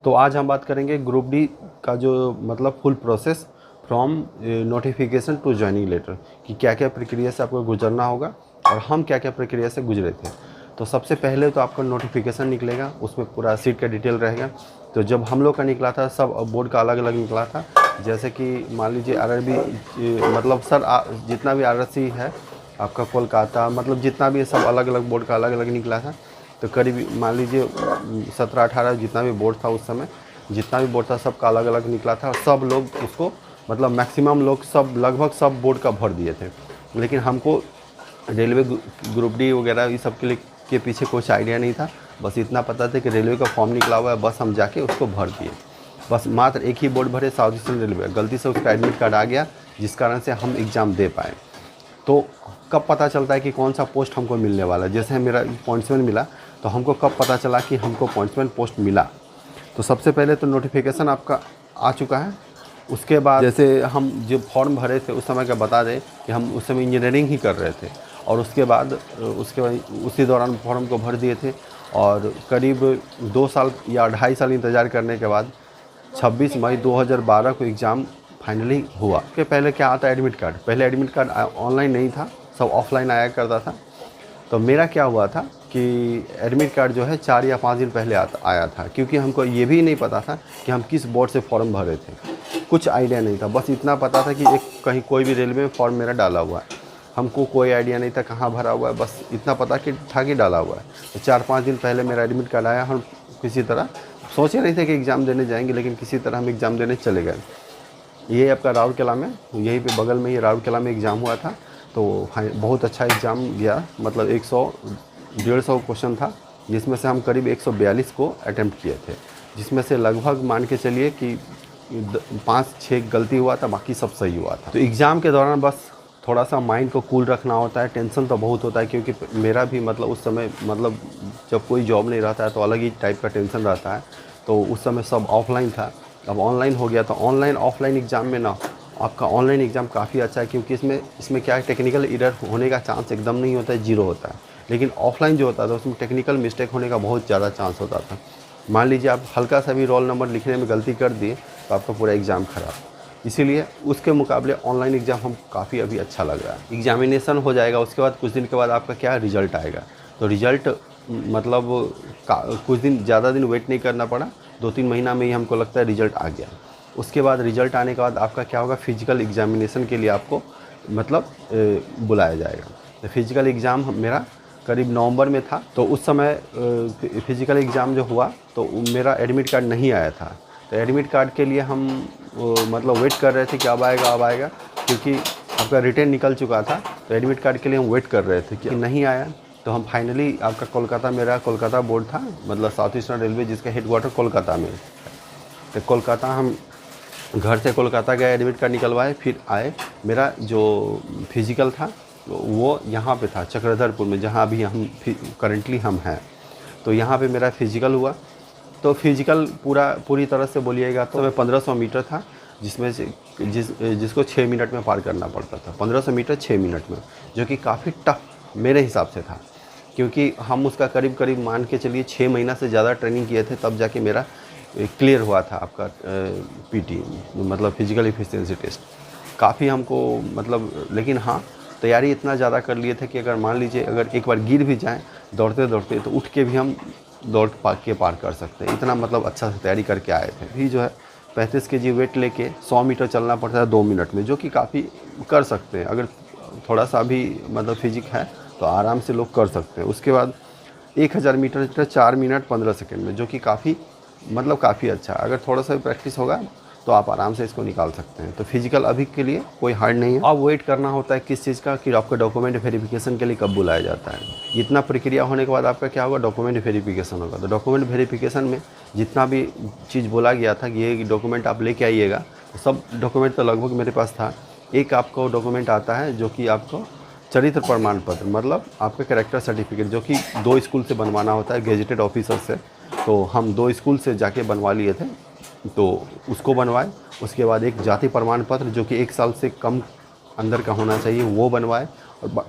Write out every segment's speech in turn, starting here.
तो आज हम बात करेंगे ग्रुप डी का जो मतलब full process from notification to joining letter कि क्या क्या प्रक्रिया से आपको गुजरना होगा और हम क्या क्या प्रक्रिया से गुजरे थे। तो सबसे पहले तो आपका नोटिफिकेशन निकलेगा, उसमें पूरा सीट का डिटेल रहेगा। तो जब हम लोग का निकला था सब बोर्ड का अलग अलग निकला था, जैसे कि मान लीजिए आरआरबी मतलब सर जितना भी आरआरसी है आपका कोलकाता, मतलब जितना भी सब अलग अलग बोर्ड का अलग अलग निकला था। तो करीब मान लीजिए 17-18 जितना भी बोर्ड था उस समय, जितना भी बोर्ड था सबका अलग अलग निकला था। सब लोग उसको मतलब मैक्सिमम लोग सब लगभग सब बोर्ड का भर दिए थे। लेकिन हमको रेलवे ग्रुप डी वगैरह ये सब के पीछे कुछ आइडिया नहीं था। बस इतना पता था कि रेलवे का फॉर्म निकला हुआ है, बस हम जाके उसको भर दिए। बस मात्र एक ही बोर्ड भरे, साउथ ईस्टर्न रेलवे। गलती से उसका एडमिट कार्ड आ गया जिस कारण से हम एग्ज़ाम दे पाए। तो कब पता चलता है कि कौन सा पोस्ट हमको मिलने वाला है? जैसे मेरा पॉइंट्समैन मिला, तो हमको कब पता चला कि हमको पॉइंट्समैन पोस्ट मिला? तो सबसे पहले तो नोटिफिकेशन आपका आ चुका है। उसके बाद जैसे हम जो फॉर्म भरे थे उस समय का बता दें कि हम उस समय इंजीनियरिंग ही कर रहे थे, और उसके बाद उसी दौरान फॉर्म को भर दिए थे। और करीब 2 साल या 2.5 साल इंतज़ार करने के बाद 26 मई 2012 को एग्ज़ाम फाइनली हुआ। उसके पहले क्या आता है, एडमिट कार्ड। पहले एडमिट कार्ड ऑनलाइन नहीं था, सब ऑफलाइन आया करता था। तो मेरा क्या हुआ था कि एडमिट कार्ड जो है 4 या 5 दिन पहले आया था, क्योंकि हमको ये भी नहीं पता था कि हम किस बोर्ड से फॉर्म भरे थे। कुछ आइडिया नहीं था, बस इतना पता था कि एक कहीं कोई भी रेलवे में फॉर्म मेरा डाला हुआ है। हमको कोई आइडिया नहीं था कहाँ भरा हुआ है, बस इतना पता कि था कि डाला हुआ है। तो 4-5 दिन पहले मेरा एडमिट कार्ड आया। हम किसी तरह सोचे नहीं थे कि एग्ज़ाम देने जाएंगे, लेकिन किसी तरह हम एग्ज़ाम देने चले गए। ये आपका राउरकेला में, यहीं पे बगल में ही राउरकेला में एग्ज़ाम हुआ था। तो बहुत अच्छा एग्ज़ाम गया, मतलब 100-150 क्वेश्चन था, जिसमें से हम करीब 142 को अटैम्प्ट किए थे, जिसमें से लगभग मान के चलिए कि 5-6 गलती हुआ था, बाकी सब सही हुआ था। तो एग्ज़ाम के दौरान बस थोड़ा सा माइंड को कूल रखना होता है। टेंशन तो बहुत होता है, क्योंकि मेरा भी मतलब उस समय मतलब जब कोई जॉब नहीं रहता है तो अलग ही टाइप का टेंशन रहता है। तो उस समय सब ऑफलाइन था, अब ऑनलाइन हो गया। तो ऑनलाइन ऑफलाइन एग्ज़ाम में ना आपका ऑनलाइन एग्ज़ाम काफ़ी अच्छा है, क्योंकि इसमें क्या है, टेक्निकल एरर होने का चांस एकदम नहीं होता है, 0 होता है। लेकिन ऑफलाइन जो होता था उसमें टेक्निकल मिस्टेक होने का बहुत ज़्यादा चांस होता था। मान लीजिए आप हल्का सा भी रोल नंबर लिखने में गलती कर दिए तो आपका पूरा एग्ज़ाम ख़राब। इसीलिए उसके मुकाबले ऑनलाइन एग्ज़ाम हम काफ़ी अभी अच्छा लग रहा है। एग्जामिनेशन हो जाएगा, उसके बाद कुछ दिन के बाद आपका क्या रिज़ल्ट आएगा। तो रिज़ल्ट मतलब कुछ दिन ज़्यादा दिन वेट नहीं करना पड़ा, 2-3 महीना में ही हमको लगता है रिज़ल्ट आ गया। उसके बाद रिज़ल्ट आने के बाद आपका क्या होगा, फिजिकल एग्जामिनेशन के लिए आपको मतलब बुलाया जाएगा। तो फिजिकल एग्ज़ाम मेरा करीब नवंबर में था। तो उस समय फिजिकल एग्ज़ाम जो हुआ तो मेरा एडमिट कार्ड नहीं आया था। तो एडमिट कार्ड के लिए हम मतलब वेट कर रहे थे कि अब आएगा अब आएगा, क्योंकि आपका रिटर्न निकल चुका था। तो एडमिट कार्ड के लिए हम वेट कर रहे थे कि नहीं आया। तो हम फाइनली आपका कोलकाता, मेरा कोलकाता बोर्ड था, मतलब साउथ ईस्टर्न रेलवे जिसका हेडक्वार्टर कोलकाता में। तो कोलकाता हम घर से कोलकाता गए, एडमिट कार्ड निकलवाए, फिर आए। मेरा जो फिजिकल था वो यहाँ पे था चक्रधरपुर में, जहाँ अभी हम करंटली हम हैं। तो यहाँ पे मेरा फिजिकल हुआ। तो फिजिकल पूरी तरह से बोलिएगा तो 1500 मीटर था, जिसमें से जिसको 6 मिनट में पार करना पड़ता था। 1500 मीटर 6 मिनट में, जो कि काफ़ी टफ मेरे हिसाब से था, क्योंकि हम उसका करीब करीब मान के चलिए 6 महीना से ज़्यादा ट्रेनिंग किए थे, तब जाके मेरा क्लियर हुआ था आपका पीटी, मतलब फिजिकल एफिशिएंसी टेस्ट। काफ़ी हमको मतलब, लेकिन हाँ तैयारी इतना ज़्यादा कर लिए थे कि अगर मान लीजिए अगर एक बार गिर भी जाएँ दौड़ते दौड़ते, तो उठ के भी हम दौड़ के पार कर सकते हैं। इतना मतलब अच्छा से तैयारी करके आए थे। भी जो है 35 केजी वेट लेके 100 मीटर चलना पड़ता है 2 मिनट में, जो कि काफ़ी कर सकते हैं। अगर थोड़ा सा भी मतलब फिजिक है तो आराम से लोग कर सकते हैं। उसके बाद 1000 मीटर 4 मिनट 15 सेकेंड में, जो कि काफ़ी मतलब काफ़ी अच्छा है। अगर थोड़ा सा भी प्रैक्टिस होगा तो आप आराम से इसको निकाल सकते हैं। तो फिजिकल अभी के लिए कोई हार्ड नहीं है। अब वेट करना होता है किस चीज़ का, कि आपका डॉक्यूमेंट वेरिफिकेशन के लिए कब बुलाया जाता है। इतना प्रक्रिया होने के बाद आपका क्या होगा, डॉक्यूमेंट वेरिफिकेशन होगा। तो डॉक्यूमेंट वेरिफिकेशन में जितना भी चीज़ बोला गया था कि ये डॉक्यूमेंट आप लेके आइएगा, तो सब डॉक्यूमेंट तो लगभग मेरे पास था। एक आपको डॉक्यूमेंट आता है जो कि आपको चरित्र प्रमाण पत्र, मतलब आपका कैरेक्टर सर्टिफिकेट, जो कि 2 स्कूल से बनवाना होता है गेजेटेड ऑफिसर से। तो हम 2 स्कूल से जाके बनवा लिए थे, तो उसको बनवाए। उसके बाद एक जाति प्रमाण पत्र जो कि 1 साल से कम अंदर का होना चाहिए, वो बनवाए। और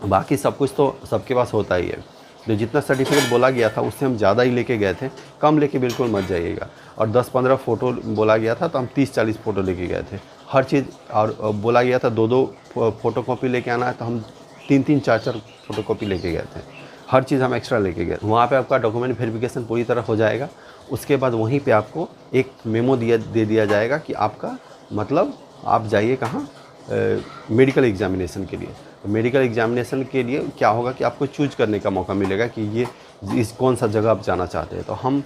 बाकी सब कुछ तो सबके पास होता ही है। तो जितना सर्टिफिकेट बोला गया था उससे हम ज़्यादा ही लेके गए थे, कम लेके बिल्कुल मत जाइएगा। और 10-15 फ़ोटो बोला गया था तो हम 30-40 फ़ोटो लेके गए थे हर चीज़। और बोला गया था 2-2 फ़ोटोकॉपी लेके आना है तो हम 3-3 4-4 फ़ोटोकॉपी लेके गए थे। हर चीज़ हम एक्स्ट्रा लेके गए। वहाँ पे आपका डॉक्यूमेंट वेरिफिकेशन पूरी तरह हो जाएगा। उसके बाद वहीं पे आपको एक मेमो दे दिया जाएगा कि आपका मतलब आप जाइए कहाँ, मेडिकल एग्जामिनेशन के लिए। तो मेडिकल एग्जामिनेशन के लिए क्या होगा कि आपको चूज करने का मौका मिलेगा कि ये इस कौन सा जगह आप जाना चाहते हैं। तो हम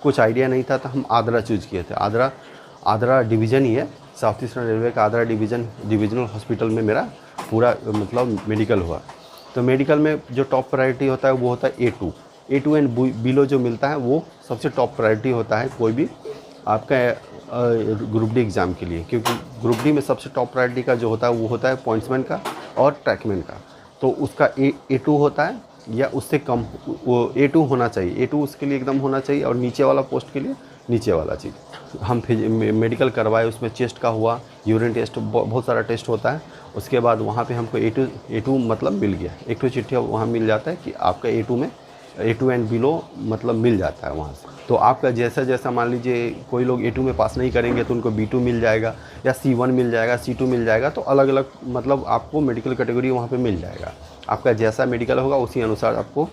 कुछ आइडिया नहीं था तो हम आद्रा चूज किए थे। आद्रा डिवीज़न ही है, साउथ ईस्टर्न रेलवे का आद्रा डिविजनल हॉस्पिटल में मेरा पूरा मतलब मेडिकल हुआ। तो मेडिकल में जो टॉप प्रायोरिटी होता है वो होता है A2 एंड बिलो जो मिलता है वो सबसे टॉप प्रायोरिटी होता है कोई भी आपका ग्रुप डी एग्ज़ाम के लिए, क्योंकि ग्रुप डी में सबसे टॉप प्रायोरिटी का जो होता है वो होता है पॉइंट्समैन का और ट्रैकमैन का। तो उसका A2 होता है या उससे कम वो A2 होना चाहिए, A2 उसके लिए एकदम होना चाहिए। और नीचे वाला पोस्ट के लिए नीचे वाला चीज़। हम फिर मेडिकल करवाए, उसमें चेस्ट का हुआ, यूरिन टेस्ट, बहुत सारा टेस्ट होता है। उसके बाद वहाँ पे हमको A2 मतलब मिल गया, एक तो चिट्ठी वहाँ मिल जाता है कि आपका A2 एंड बिलो मतलब मिल जाता है वहाँ से। तो आपका जैसा जैसा मान लीजिए कोई लोग A2 में पास नहीं करेंगे तो उनको B2 मिल जाएगा या C1 मिल जाएगा, C2 मिल जाएगा। तो अलग अलग मतलब आपको मेडिकल कैटेगरी वहाँ पे मिल जाएगा। आपका जैसा मेडिकल होगा उसी अनुसार आपको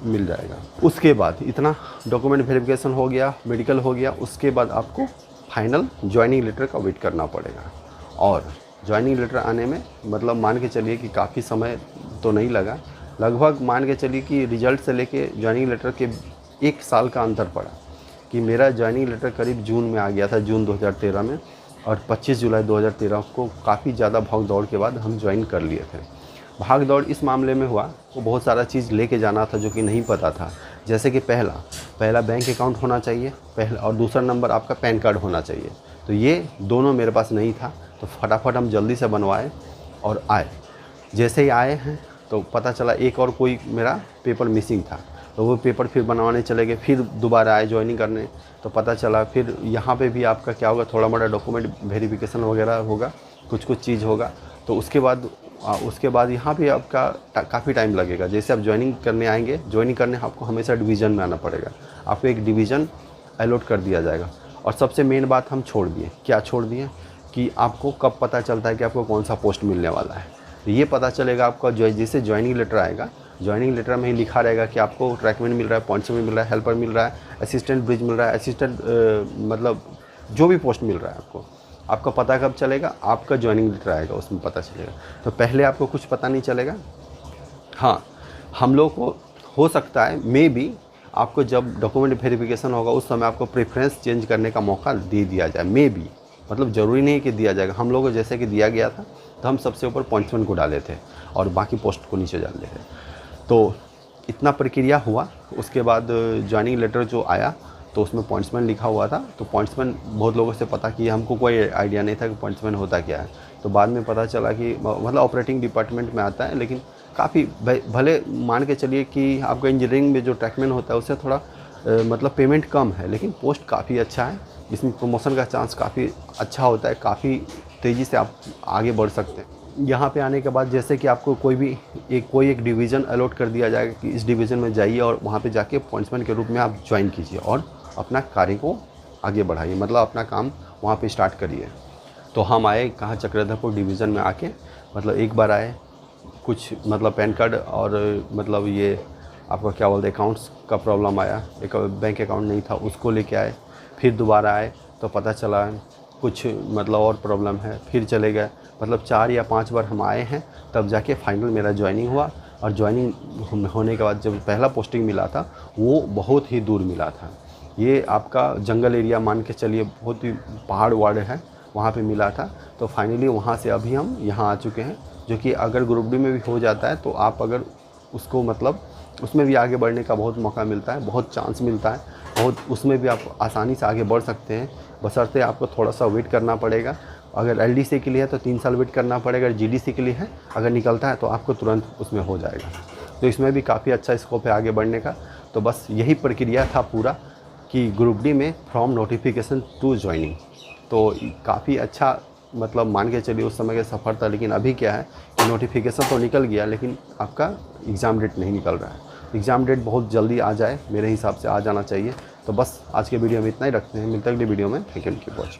मिल जाएगा। उसके बाद इतना डॉक्यूमेंट वेरिफिकेशन हो गया, मेडिकल हो गया, उसके बाद आपको फाइनल ज्वाइनिंग लेटर का वेट करना पड़ेगा। और ज्वाइनिंग लेटर आने में मतलब मान के चलिए कि काफ़ी समय तो नहीं लगा, लगभग मान के चलिए कि रिजल्ट से लेके ज्वाइनिंग लेटर के 1 साल का अंतर पड़ा। कि मेरा ज्वाइनिंग लेटर करीब जून में आ गया था, जून 2013 में, और 25 जुलाई 2013 को काफ़ी ज़्यादा भाग दौड़ के बाद हम ज्वाइन कर लिए थे। भाग दौड़ इस मामले में हुआ वो बहुत सारा चीज़ लेके जाना था जो कि नहीं पता था। जैसे कि पहला बैंक अकाउंट होना चाहिए, और दूसरा नंबर आपका पैन कार्ड होना चाहिए। तो ये दोनों मेरे पास नहीं था, तो फटाफट हम जल्दी से बनवाए और आए। जैसे ही आए हैं तो पता चला एक और कोई मेरा पेपर मिसिंग था, तो वो पेपर फिर बनवाने चले गए। फिर दोबारा आए ज्वाइनिंग करने, तो पता चला फिर यहाँ पे भी आपका क्या होगा, थोड़ा मोड़ा डॉक्यूमेंट वेरिफिकेशन वगैरह होगा, कुछ चीज़ होगा। तो उसके बाद यहाँ पे आपका काफ़ी टाइम लगेगा। जैसे आप ज्वाइनिंग करने आएंगे, ज्वाइनिंग करने आपको हमेशा डिवीज़न में आना पड़ेगा, आपको एक डिवीज़न अलॉट कर दिया जाएगा। और सबसे मेन बात हम छोड़ दिए, क्या छोड़ दिए कि आपको कब पता चलता है कि आपको कौन सा पोस्ट मिलने वाला है। तो ये पता चलेगा आपका जैसे ज्वाइनिंग लेटर आएगा, ज्वाइनिंग लेटर में ही लिखा रहेगा कि आपको ट्रैकमैन मिल रहा है, पॉइंट्समैन मिल रहा है, हेल्पर मिल रहा है, असिस्टेंट ब्रिज मिल रहा है, असिस्टेंट मतलब जो भी पोस्ट मिल रहा है आपका पता कब चलेगा, आपका ज्वाइनिंग लेटर आएगा उसमें पता चलेगा। तो पहले आपको कुछ पता नहीं चलेगा। हाँ, हम लोग को हो सकता है मे बी आपको जब डॉक्यूमेंट वेरिफिकेशन होगा उस समय आपको प्रेफरेंस चेंज करने का मौका दे दिया जाए, मे बी, मतलब ज़रूरी नहीं कि दिया जाएगा। हम लोगों को जैसे कि दिया गया था तो हम सबसे ऊपर पॉइंट्समैन को डाले थे और बाकी पोस्ट को नीचे डाले थे। तो इतना प्रक्रिया हुआ। उसके बाद ज्वाइनिंग लेटर जो आया तो उसमें पॉइंट्समैन लिखा हुआ था। तो पॉइंट्समैन बहुत लोगों से पता किया, हमको कोई आइडिया नहीं था कि पॉइंट्समैन होता क्या है। तो बाद में पता चला कि मतलब ऑपरेटिंग डिपार्टमेंट में आता है, लेकिन काफ़ी भले मान के चलिए कि आपका इंजीनियरिंग में जो ट्रैकमैन होता है उससे थोड़ा मतलब पेमेंट कम है, लेकिन पोस्ट काफ़ी अच्छा है। इसमें प्रमोशन का चांस काफ़ी अच्छा होता है, काफ़ी तेज़ी से आप आगे बढ़ सकते हैं। यहाँ पे आने के बाद जैसे कि आपको कोई एक डिवीज़न अलॉट कर दिया जाएगा कि इस डिवीज़न में जाइए और वहाँ पे जाके पॉइंट्समैन के रूप में आप ज्वाइन कीजिए और अपना कार्य को आगे बढ़ाइए, मतलब अपना काम वहाँ पे स्टार्ट करिए। तो हम आए कहाँ, चक्रधरपुर डिवीज़न में आके मतलब एक बार आए, कुछ मतलब पैन कार्ड और मतलब ये आपका क्या बोलते हैं अकाउंट्स का प्रॉब्लम आया, एक बैंक अकाउंट नहीं था उसको लेके आए। फिर दोबारा आए तो पता चला कुछ मतलब और प्रॉब्लम है, फिर चले गए। मतलब 4 या 5 बार हम आए हैं, तब जाके फाइनल मेरा ज्वाइनिंग हुआ। और ज्वाइनिंग होने के बाद जब पहला पोस्टिंग मिला था वो बहुत ही दूर मिला था। ये आपका जंगल एरिया मान के चलिए, बहुत ही पहाड़ वाड़ है, वहाँ पे मिला था। तो फाइनली वहाँ से अभी हम यहाँ आ चुके हैं, जो कि अगर ग्रुप डी में भी हो जाता है तो आप अगर उसको मतलब उसमें भी आगे बढ़ने का बहुत मौका मिलता है, बहुत चांस मिलता है, बहुत उसमें भी आप आसानी से आगे बढ़ सकते हैं। बशर्ते आपको थोड़ा सा वेट करना पड़ेगा। अगर एलडीसी के लिए है तो 3 साल वेट करना पड़ेगा, अगर जीडीसी के लिए है अगर निकलता है तो आपको तुरंत उसमें हो जाएगा। तो इसमें भी काफ़ी अच्छा स्कोप है आगे बढ़ने का। तो बस यही प्रक्रिया था पूरा कि ग्रुप डी में फ्रॉम नोटिफिकेशन टू ज्वाइनिंग। तो काफ़ी अच्छा मतलब मान के चलिए उस समय का सफ़र था। लेकिन अभी क्या है कि नोटिफिकेशन तो निकल गया, लेकिन आपका एग्ज़ाम डेट नहीं निकल रहा है। एग्ज़ाम डेट बहुत जल्दी आ जाए, मेरे हिसाब से आ जाना चाहिए। तो बस आज के वीडियो में इतना ही रखते हैं, मिलते हैं अगली वीडियो में। Thank you, keep watching.